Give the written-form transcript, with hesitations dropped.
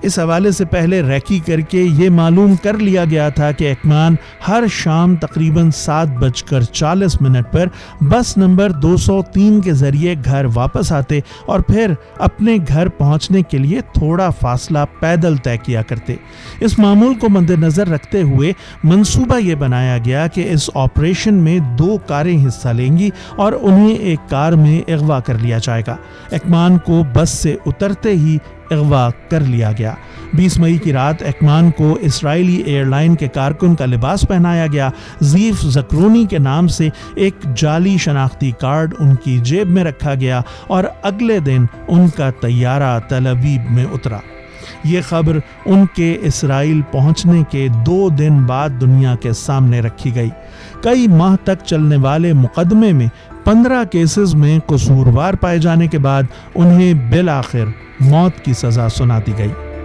اس حوالے سے پہلے ریکی کر کے یہ معلوم کر لیا گیا تھا کہ ایکمان ہر شام تقریباً 7:40 پر بس نمبر 203 کے ذریعے گھر واپس آتے اور پھر اپنے گھر پہنچنے کے لیے تھوڑا فاصلہ پیدل طے کیا کرتے۔ اس معمول کو مد نظر رکھتے ہوئے منصوبہ یہ بنایا گیا کہ اس آپریشن میں 2 کاریں حصہ لیں گی اور انہیں ایک کار میں اغوا کر لیا جائے گا۔ ایکمان کو بس سے اترتے ہی اغوا کر لیا گیا۔ 20 مئی کی رات ایکمان کو اسرائیلی ایئر لائن کے کارکن کا لباس پہنایا گیا۔ زیف زکرونی کے نام سے ایک جعلی شناختی کارڈ ان کی جیب میں رکھا گیا اور اگلے دن ان کا طیارہ تل ابیب میں اترا۔ یہ خبر ان کے اسرائیل پہنچنے کے 2 دن بعد دنیا کے سامنے رکھی گئی۔ کئی ماہ تک چلنے والے مقدمے میں 15 کیسز میں قصوروار پائے جانے کے بعد انہیں بالآخر موت کی سزا سنا دی گئی۔